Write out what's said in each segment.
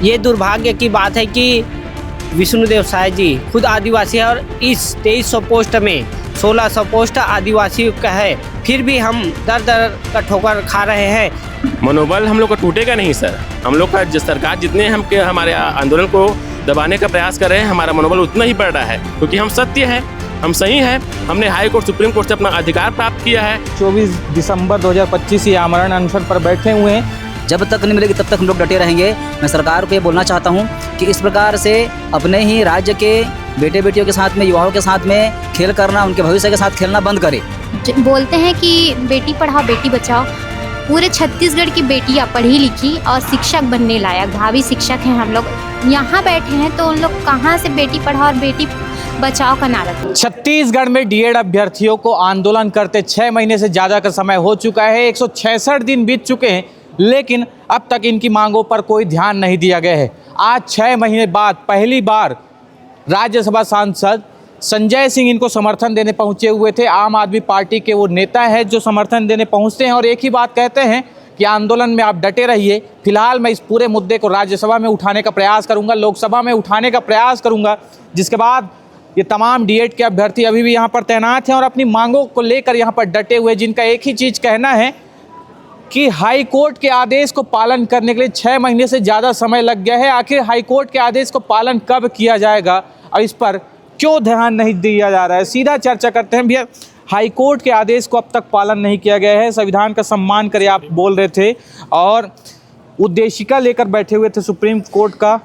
ये दुर्भाग्य की बात है कि विष्णुदेव साय जी खुद आदिवासी है और इस 2300 पोस्ट में 1600 पोस्ट आदिवासी का है, फिर भी हम दर दर का ठोकर खा रहे हैं। मनोबल हम लोग का टूटेगा नहीं सर। हम लोग का सरकार जितने हमारे आंदोलन को दबाने का प्रयास कर रहे हैं, हमारा मनोबल उतना ही बढ़ रहा है, क्योंकि हम सत्य हैं, हम सही हैं। हमने हाई कोर्ट सुप्रीम कोर्ट से अपना अधिकार प्राप्त किया है। 24 दिसंबर 2025 ये आमरण अनशन पर बैठे हुए हैं। जब तक नहीं मिलेगी तब तक हम लोग डटे रहेंगे। मैं सरकार को ये बोलना चाहता हूँ कि इस प्रकार से अपने ही राज्य के बेटे बेटियों के साथ में, युवाओं के साथ में खेल करना, उनके भविष्य के साथ खेलना बंद करे। बोलते हैं कि बेटी पढ़ाओ बेटी बचाओ। पूरे छत्तीसगढ़ की बेटियां पढ़ी लिखी और शिक्षक बनने लायक भावी शिक्षक हैं। हम लोग यहाँ बैठे हैं तो उन लोग कहाँ से बेटी पढ़ाओ और बेटी बचाओ का नारा। छत्तीसगढ़ में डीएड अभ्यर्थियों को आंदोलन करते 6 महीने से ज़्यादा का समय हो चुका है। 166 दिन बीत चुके हैं, लेकिन अब तक इनकी मांगों पर कोई ध्यान नहीं दिया गया है। आज 6 महीने बाद पहली बार राज्यसभा सांसद संजय सिंह इनको समर्थन देने पहुंचे हुए थे। आम आदमी पार्टी के वो नेता है जो समर्थन देने पहुंचते हैं और एक ही बात कहते हैं कि आंदोलन में आप डटे रहिए। फिलहाल मैं इस पूरे मुद्दे को राज्यसभा में उठाने का प्रयास करूंगा, लोकसभा में उठाने का प्रयास करूंगा, जिसके बाद ये तमाम डीएड के अभ्यर्थी अभी भी यहाँ पर तैनात हैं और अपनी मांगों को लेकर यहाँ पर डटे हुए, जिनका एक ही चीज़ कहना है कि हाई कोर्ट के आदेश को पालन करने के लिए 6 महीने से ज़्यादा समय लग गया है। आखिर हाई कोर्ट के आदेश को पालन कब किया जाएगा और इस पर क्यों ध्यान नहीं दिया जा रहा है? सीधा चर्चा करते हैं। भैया, हाई कोर्ट के आदेश को अब तक पालन नहीं किया गया है। संविधान का सम्मान करें आप बोल रहे थे और उद्देशिका लेकर बैठे हुए थे सुप्रीम कोर्ट का।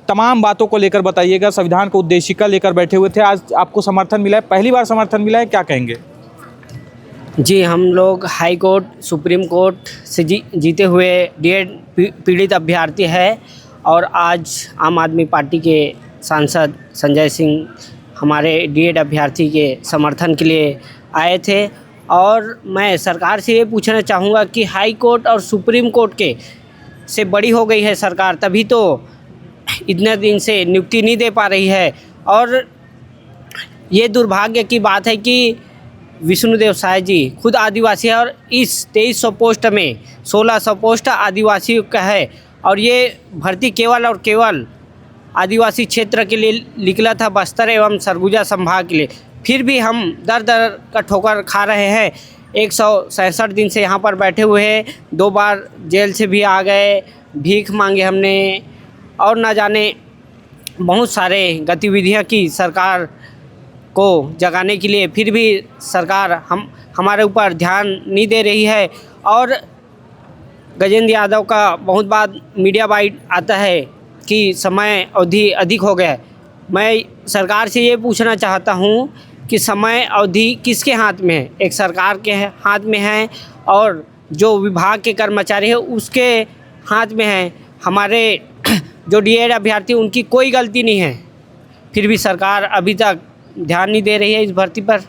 तमाम बातों को लेकर बताइएगा। संविधान को उद्देशिका लेकर बैठे हुए थे, आज आपको समर्थन मिला है, पहली बार समर्थन मिला है, क्या कहेंगे? जी, हम लोग हाई कोर्ट सुप्रीम कोर्ट से जीते हुए डीएड पीड़ित अभ्यर्थी है और आज आम आदमी पार्टी के सांसद संजय सिंह हमारे डीएड अभ्यर्थी के समर्थन के लिए आए थे। और मैं सरकार से ये पूछना चाहूँगा कि हाई कोर्ट और सुप्रीम कोर्ट के से बड़ी हो गई है सरकार, तभी तो इतने दिन से नियुक्ति नहीं दे पा रही है। और ये दुर्भाग्य की बात है कि विष्णुदेव साय जी खुद आदिवासी है और इस 2300 पोस्ट में 1600 पोस्ट आदिवासी का है, और ये भर्ती केवल और केवल आदिवासी क्षेत्र के लिए निकला था, बस्तर एवं सरगुजा संभाग के लिए, फिर भी हम दर दर का ठोकर खा रहे हैं। 167 दिन से यहाँ पर बैठे हुए हैं, 2 बार जेल से भी आ गए, भीख मांगे हमने और ना जाने बहुत सारे गतिविधियाँ की सरकार को जगाने के लिए, फिर भी सरकार हमारे ऊपर ध्यान नहीं दे रही है। और गजेंद्र यादव का बहुत बार मीडिया बाइट आता है कि समय अवधि अधिक हो गया है। मैं सरकार से ये पूछना चाहता हूँ कि समय अवधि किसके हाथ में है? एक सरकार के हाथ में है और जो विभाग के कर्मचारी हैं उसके हाथ में है। हमारे जो डीएड अभ्यर्थी उनकी कोई गलती नहीं है, फिर भी सरकार अभी तक ध्यान नहीं दे रही है इस भर्ती पर।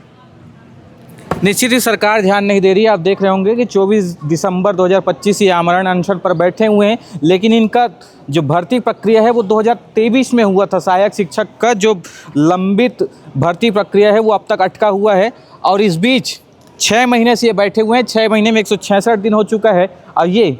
निश्चित ही सरकार ध्यान नहीं दे रही है। आप देख रहे होंगे कि 24 दिसंबर 2025 ये आमरण अनशन पर बैठे हुए हैं, लेकिन इनका जो भर्ती प्रक्रिया है वो 2023 में हुआ था। सहायक शिक्षक का जो लंबित भर्ती प्रक्रिया है वो अब तक अटका हुआ है और इस बीच 6 महीने से ये बैठे हुए हैं। 6 महीने में 166 दिन हो चुका है और ये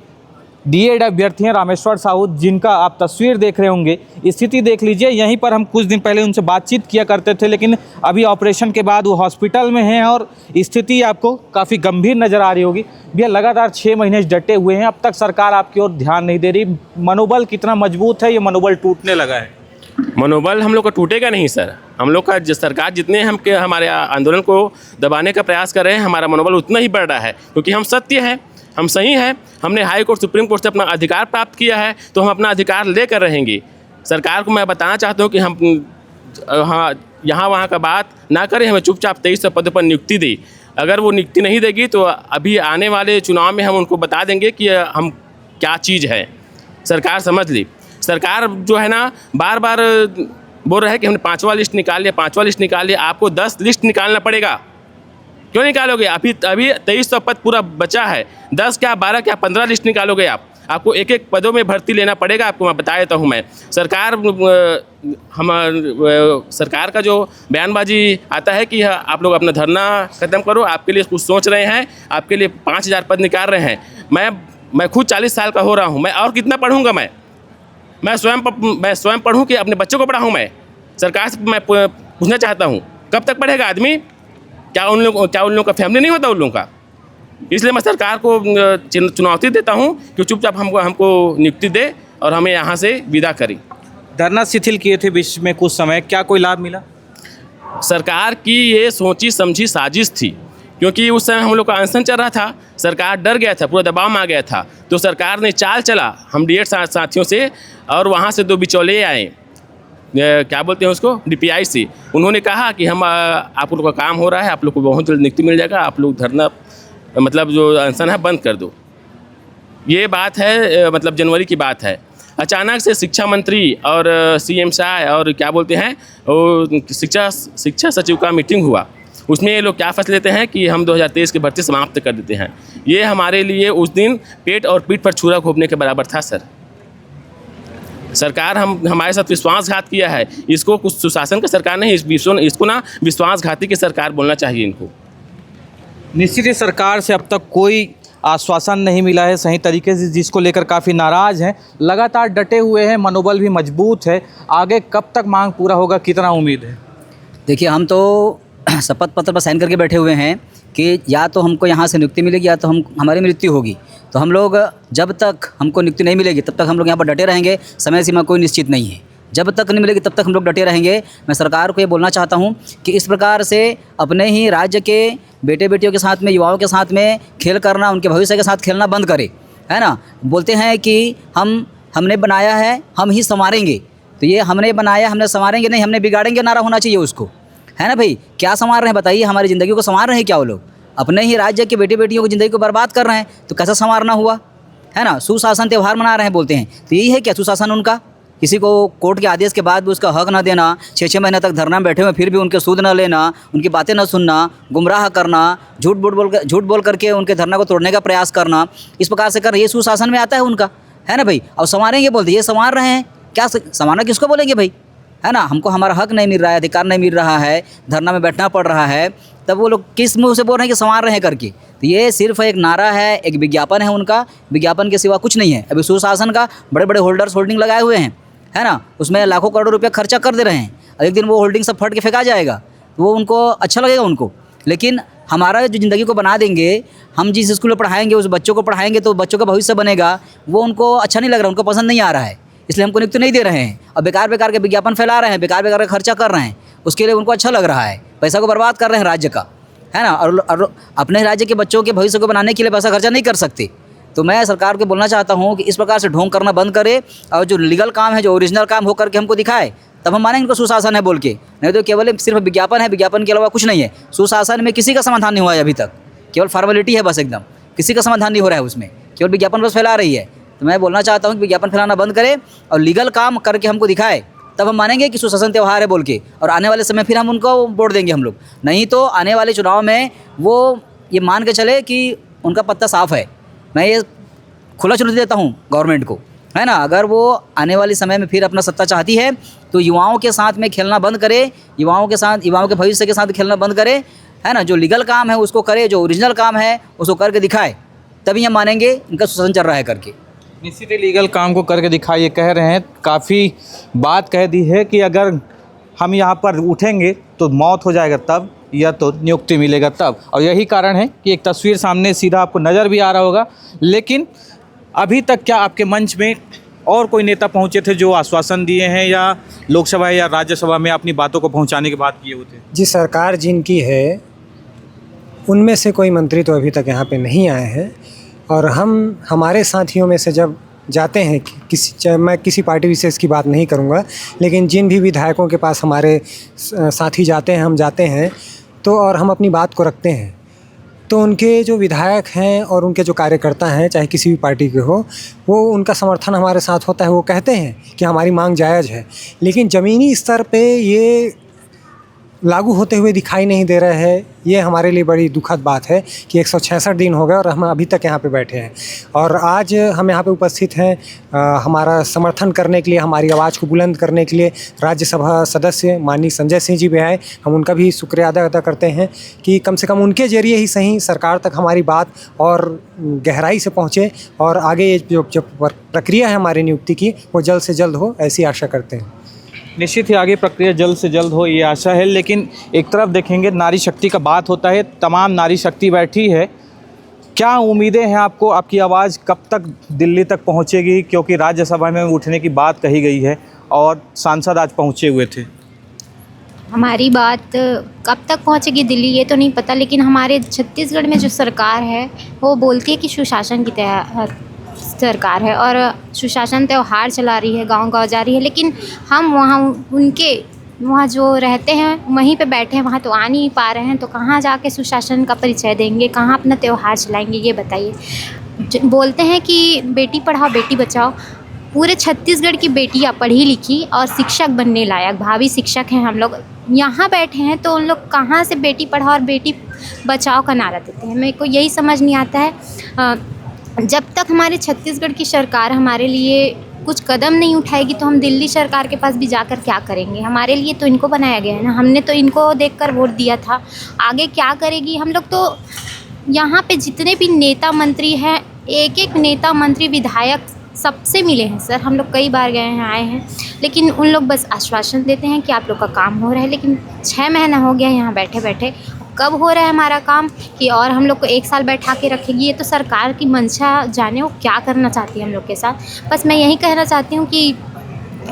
डीएड अभ्यर्थी हैं रामेश्वर साहू, जिनका आप तस्वीर देख रहे होंगे। स्थिति देख लीजिए, यहीं पर हम कुछ दिन पहले उनसे बातचीत किया करते थे, लेकिन अभी ऑपरेशन के बाद वो हॉस्पिटल में हैं और स्थिति आपको काफ़ी गंभीर नज़र आ रही होगी। भैया, लगातार 6 महीने से डटे हुए हैं, अब तक सरकार आपकी ओर ध्यान नहीं दे रही। मनोबल कितना मजबूत है? ये मनोबल टूटने लगा है। मनोबल हम लोग का टूटेगा नहीं सर। हम लोग का सरकार जितने हमारे आंदोलन को दबाने का प्रयास कर रहे हैं, हमारा मनोबल उतना ही बढ़ रहा है, क्योंकि हम सत्य हैं, हम सही हैं। हमने हाई कोर्ट सुप्रीम कोर्ट से अपना अधिकार प्राप्त किया है, तो हम अपना अधिकार लेकर रहेंगे। सरकार को मैं बताना चाहता हूँ कि हम यहाँ वहाँ का बात ना करें, हमें चुपचाप 2300 पदों पर नियुक्ति दी। अगर वो नियुक्ति नहीं देगी तो अभी आने वाले चुनाव में हम उनको बता देंगे कि हम क्या चीज़ है। सरकार समझ ली। सरकार जो है ना बार बार बोल रहा है कि हमने 5वां लिस्ट निकाल लिया, 5वां लिस्ट निकाल लिया। आपको 10 लिस्ट निकालना पड़ेगा। क्यों निकालोगे? अभी 2300 पद पूरा बचा है। 10 क्या 12 क्या 15 लिस्ट निकालोगे आप? आपको एक एक पदों में भर्ती लेना पड़ेगा। आपको मैं बता देता हूँ। मैं सरकार का जो बयानबाजी आता है कि आप लोग अपना धरना ख़त्म करो, आपके लिए कुछ सोच रहे हैं, आपके लिए 5000 पद निकाल रहे हैं। मैं खुद 40 साल का हो रहा हूँ, मैं और कितना पढ़ूँगा? मैं स्वयं पढ़ूँ कि अपने बच्चों को पढ़ाऊँ? मैं सरकार से मैं पूछना चाहता हूँ, कब तक पढ़ेगा आदमी? क्या उन लोगों का फैमिली नहीं होता उन लोगों का? इसलिए मैं सरकार को चुनौती देता हूँ कि चुपचाप हमको नियुक्ति दे और हमें यहाँ से विदा करें। धरना शिथिल किए थे बीच में कुछ समय, क्या कोई लाभ मिला? सरकार की ये सोची समझी साजिश थी, क्योंकि उस समय हम लोग का अनशन चल रहा था, सरकार डर गया था, पूरा दबाव में आ गया था, तो सरकार ने चाल चला हम डीएड साथियों से, और वहाँ से 2 बिचौलिए आए, क्या बोलते हैं उसको, DPI से। उन्होंने कहा कि हम आप लोग का काम हो रहा है, आप लोग को बहुत जल्द नियुक्ति मिल जाएगा, आप लोग धरना मतलब जो अनशन है बंद कर दो। ये बात है मतलब जनवरी की बात है। अचानक से शिक्षा मंत्री और CM साहब और क्या बोलते हैं वो शिक्षा सचिव का मीटिंग हुआ, उसमें ये लोग क्या फैसले लेते हैं कि हम 2023 की भर्ती समाप्त कर देते हैं। ये हमारे लिए उस दिन पेट और पीठ पर छुरा घोंपने के बराबर था सर। सरकार हमारे साथ विश्वासघात किया है, इसको कुछ सुशासन का सरकार नहीं, इसको ना विश्वासघाती की सरकार बोलना चाहिए इनको। निश्चित ही सरकार से अब तक कोई आश्वासन नहीं मिला है सही तरीके से, जिसको लेकर काफ़ी नाराज़ हैं, लगातार डटे हुए हैं, मनोबल भी मजबूत है। आगे कब तक मांग पूरा होगा, कितना उम्मीद है? देखिए, हम तो शपथ पत्र पर साइन करके बैठे हुए हैं कि या तो हमको यहाँ से नियुक्ति मिलेगी या तो हमारी मृत्यु होगी। तो हम लोग जब तक हमको नियुक्ति नहीं मिलेगी तब तक हम लोग यहाँ पर डटे रहेंगे। समय सीमा कोई निश्चित नहीं है, जब तक नहीं मिलेगी तब तक हम लोग डटे रहेंगे। मैं सरकार को ये बोलना चाहता हूँ कि इस प्रकार से अपने ही राज्य के बेटे बेटियों के साथ में, युवाओं के साथ में खेल करना, उनके भविष्य के साथ खेलना बंद करे, है ना। बोलते हैं कि हमने बनाया है, हम ही संवारेंगे। तो ये हमने बनाया, हमने संवारेंगे नहीं, हमने बिगाड़ेंगे नारा होना चाहिए उसको, है ना भाई। क्या संवार रहे हैं बताइए? हमारी ज़िंदगी को संवार रहे हैं क्या वो लोग? अपने ही राज्य के बेटे बेटियों की ज़िंदगी को बर्बाद कर रहे हैं, तो कैसा संवारना हुआ, है ना। सुशासन त्यौहार मना रहे हैं बोलते हैं, तो यही है क्या सुशासन उनका? किसी को कोर्ट के आदेश के बाद भी उसका हक न देना, 6-6 महीने तक धरना में बैठे हुए फिर भी उनके सूद न लेना, उनकी बातें न सुनना, गुमराह करना, झूठ बोल करके उनके धरना को तोड़ने का प्रयास करना, इस प्रकार से कर, ये सुशासन में आता है उनका, है ना भाई। और संवारेंगे बोलते, ये संवार रहे हैं क्या? संवारना किसको बोलेंगे भाई, है ना। हमको हमारा हक नहीं मिल रहा है, अधिकार नहीं मिल रहा है, धरना में बैठना पड़ रहा है, तब वो लोग किस मुँह से बोल रहे हैं कि संवार रहे हैं करके? तो ये सिर्फ एक नारा है, एक विज्ञापन है उनका, विज्ञापन के सिवा कुछ नहीं है। अभी सुशासन का बड़े बड़े होल्डिंग लगाए हुए हैं, है ना, उसमें लाखों करोड़ों रुपया खर्चा कर दे रहे हैं, और एक दिन वो होल्डिंग सब फट के फेंका जाएगा, तो वो उनको अच्छा लगेगा उनको। लेकिन हमारा जो ज़िंदगी को बना देंगे, हम जिस स्कूल में पढ़ाएंगे उस बच्चों को पढ़ाएंगे तो बच्चों का भविष्य बनेगा, वो उनको अच्छा नहीं लग रहा, उनको पसंद नहीं आ रहा है, इसलिए हमको नियुक्ति नहीं दे रहे हैं। और बेकार के विज्ञापन फैला रहे हैं, बेकार का खर्चा कर रहे हैं, उसके लिए उनको अच्छा लग रहा है, पैसा को बर्बाद कर रहे हैं राज्य का, है ना। और अपने राज्य के बच्चों के भविष्य को बनाने के लिए पैसा खर्चा नहीं कर सकते। तो मैं सरकार को बोलना चाहता हूँ कि इस प्रकार से ढोंग करना बंद करे, और जो लीगल काम है, जो ओरिजिनल काम हो करके हमको दिखाए, तब हम मानेंगे इनको सुशासन है बोल के। नहीं तो केवल सिर्फ विज्ञापन है, विज्ञापन के अलावा कुछ नहीं है। सुशासन में किसी का समाधान नहीं हुआ है अभी तक, केवल फॉर्मेलिटी है बस, एकदम किसी का समाधान नहीं हो रहा है उसमें, केवल विज्ञापन बस फैला रही है। तो मैं बोलना चाहता हूँ कि विज्ञापन फैलाना बंद करे और लीगल काम करके हमको दिखाए, तब हम मानेंगे कि सुशासन त्यौहार है बोल के, और आने वाले समय फिर हम उनको वोट देंगे हम लोग। नहीं तो आने वाले चुनाव में वो ये मान के चले कि उनका पत्ता साफ है। मैं ये खुला चुनौती देता हूँ गवर्नमेंट को, है ना। अगर वो आने वाले समय में फिर अपना सत्ता चाहती है तो युवाओं के साथ में खेलना बंद करे, युवाओं के भविष्य के साथ खेलना बंद करे, है ना। जो लीगल काम है उसको करे, जो ओरिजिनल काम है उसको करके दिखाए, तभी हम मानेंगे इनका सुशासन चल रहा है करके। निश्चित ही लीगल काम को करके दिखाइए कह रहे हैं। काफ़ी बात कह दी है कि अगर हम यहाँ पर उठेंगे तो मौत हो जाएगा तब, या तो नियुक्ति मिलेगा तब। और यही कारण है कि एक तस्वीर सामने सीधा आपको नज़र भी आ रहा होगा। लेकिन अभी तक क्या आपके मंच में और कोई नेता पहुँचे थे जो आश्वासन दिए हैं, या लोकसभा या राज्यसभा में अपनी बातों को पहुँचाने की बात किए होते? जी, सरकार जिनकी है उनमें से कोई मंत्री तो अभी तक यहाँ पे नहीं आए हैं। और हमारे साथियों में से जब जाते हैं मैं किसी पार्टी विशेष की बात नहीं करूँगा, लेकिन जिन भी विधायकों के पास हमारे साथी जाते हैं, हम जाते हैं तो, और हम अपनी बात को रखते हैं, तो उनके जो विधायक हैं और उनके जो कार्यकर्ता हैं, चाहे किसी भी पार्टी के हो, वो उनका समर्थन हमारे साथ होता है। वो कहते हैं कि हमारी मांग जायज़ है, लेकिन ज़मीनी स्तर पे ये लागू होते हुए दिखाई नहीं दे रहे हैं। ये हमारे लिए बड़ी दुखद बात है कि 166 दिन हो गए और हम अभी तक यहाँ पे बैठे हैं। और आज हम यहाँ पे उपस्थित हैं हमारा समर्थन करने के लिए, हमारी आवाज़ को बुलंद करने के लिए राज्यसभा सदस्य माननीय संजय सिंह जी भी आए। हम उनका भी शुक्रिया अदा करते हैं कि कम से कम उनके ज़रिए ही सही सरकार तक हमारी बात और गहराई से पहुँचे और आगे ये जो प्रक्रिया है हमारी नियुक्ति की वो जल्द से जल्द हो, ऐसी आशा करते हैं। निश्चित ही आगे प्रक्रिया जल्द से जल्द हो, ये आशा है। लेकिन एक तरफ देखेंगे नारी शक्ति का बात होता है, तमाम नारी शक्ति बैठी है। क्या उम्मीदें हैं आपको? आपकी आवाज़ कब तक दिल्ली तक पहुंचेगी? क्योंकि राज्यसभा में उठने की बात कही गई है और सांसद आज पहुंचे हुए थे। हमारी बात कब तक पहुंचेगी दिल्ली ये तो नहीं पता, लेकिन हमारे छत्तीसगढ़ में जो सरकार है वो बोलती है कि सुशासन की सरकार है और सुशासन त्यौहार चला रही है, गांव-गांव जा रही है। लेकिन हम वहाँ जो रहते हैं वहीं पे बैठे हैं, वहाँ तो आ नहीं पा रहे हैं, तो कहाँ जाके सुशासन का परिचय देंगे, कहाँ अपना त्यौहार चलाएंगे, ये बताइए। बोलते हैं कि बेटी पढ़ाओ बेटी बचाओ, पूरे छत्तीसगढ़ की बेटियाँ पढ़ी लिखी और शिक्षक बनने लायक भावी शिक्षक हैं हम लोग, यहाँ बैठे हैं, तो उन लोग कहाँ से बेटी पढ़ाओ और बेटी बचाओ का नारा देते हैं। मेरे को यही समझ नहीं आता है। जब तक हमारे छत्तीसगढ़ की सरकार हमारे लिए कुछ कदम नहीं उठाएगी तो हम दिल्ली सरकार के पास भी जाकर क्या करेंगे? हमारे लिए तो इनको बनाया गया है ना, हमने तो इनको देखकर वोट दिया था। आगे क्या करेगी? हम लोग तो यहाँ पे जितने भी नेता मंत्री हैं, एक एक नेता मंत्री विधायक सबसे मिले हैं सर, हम लोग कई बार गए हैं, आए हैं, लेकिन उन लोग बस आश्वासन देते हैं कि आप लोग का काम हो रहा है। लेकिन 6 महीना हो गया यहाँ बैठे बैठे, कब हो रहा है हमारा काम कि और हम लोग को 1 साल बैठा के रखेगी? ये तो सरकार की मंशा जाने वो क्या करना चाहती है हम लोग के साथ। बस मैं यही कहना चाहती हूँ कि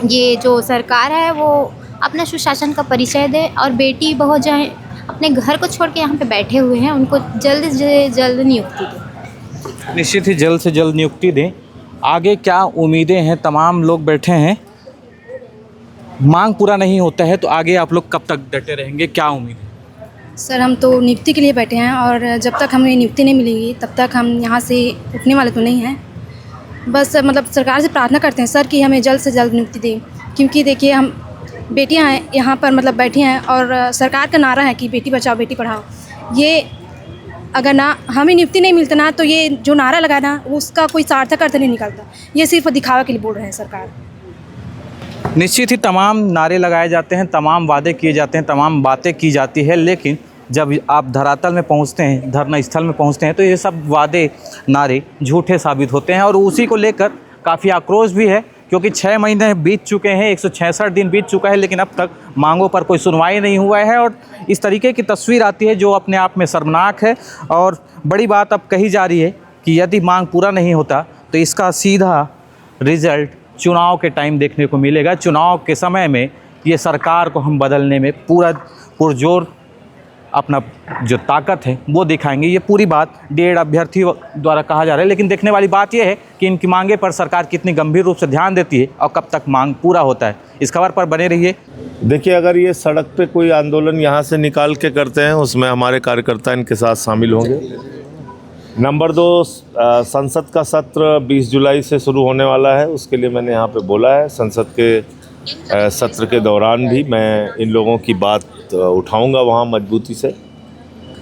ये जो सरकार है वो अपना सुशासन का परिचय दे और बेटी बहू जो हैं अपने घर को छोड़ के यहाँ पे बैठे हुए हैं उनको जल्द से जल्द नियुक्ति दें। निश्चित ही जल्द से जल्द नियुक्ति दें। आगे क्या उम्मीदें हैं? तमाम लोग बैठे हैं, मांग पूरा नहीं होता है तो आगे आप लोग कब तक डटे रहेंगे? क्या उम्मीद है? सर हम तो नियुक्ति के लिए बैठे हैं और जब तक हमें नियुक्ति नहीं मिलेगी तब तक हम यहाँ से उठने वाले तो नहीं हैं। बस मतलब सरकार से प्रार्थना करते हैं सर कि हमें जल्द से जल्द नियुक्ति दें, क्योंकि देखिए हम बेटियाँ हैं यहाँ पर मतलब बैठी हैं और सरकार का नारा है कि बेटी बचाओ बेटी पढ़ाओ। ये अगर ना हमें नियुक्ति नहीं मिलता ना तो ये जो नारा लगा ना उसका कोई सार्थक अर्थ नहीं निकलता, ये सिर्फ दिखावा के लिए बोल रहे हैं सरकार। निश्चित ही तमाम नारे लगाए जाते हैं, तमाम वादे किए जाते हैं, तमाम बातें की जाती है, लेकिन जब आप धरातल में पहुंचते हैं, धरना स्थल में पहुंचते हैं तो ये सब वादे नारे झूठे साबित होते हैं। और उसी को लेकर काफ़ी आक्रोश भी है, क्योंकि 6 महीने बीत चुके हैं, 166 दिन बीत चुका है, लेकिन अब तक मांगों पर कोई सुनवाई नहीं हुआ है। और इस तरीके की तस्वीर आती है जो अपने आप में शर्मनाक है। और बड़ी बात अब कही जा रही है कि यदि मांग पूरा नहीं होता तो इसका सीधा रिजल्ट चुनाव के टाइम देखने को मिलेगा। चुनाव के समय में ये सरकार को हम बदलने में पूरा पुरजोर अपना जो ताकत है वो दिखाएंगे। ये पूरी बात DED अभ्यर्थियों द्वारा कहा जा रहा है, लेकिन देखने वाली बात यह है कि इनकी मांगे पर सरकार कितनी गंभीर रूप से ध्यान देती है और कब तक मांग पूरा होता है। इस खबर पर बने रहिए। देखिए, अगर ये सड़क पे कोई आंदोलन यहाँ से निकाल के करते हैं उसमें हमारे कार्यकर्ता इनके साथ शामिल होंगे। नंबर 2, संसद का सत्र 20 जुलाई से शुरू होने वाला है, उसके लिए मैंने यहाँ पे बोला है। संसद के सत्र के दौरान भी मैं इन लोगों की बात उठाऊंगा वहाँ मजबूती से।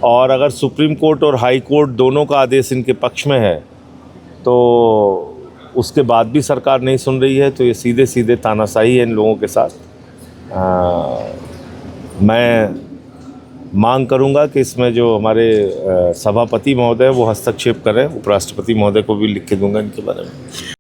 और अगर सुप्रीम कोर्ट और हाई कोर्ट दोनों का आदेश इनके पक्ष में है तो उसके बाद भी सरकार नहीं सुन रही है तो ये सीधे सीधे तानाशाही है इन लोगों के साथ। मैं मांग करूंगा कि इसमें जो हमारे सभापति महोदय वो हस्तक्षेप करें। उपराष्ट्रपति महोदय को भी लिख के दूंगा इनके बारे में।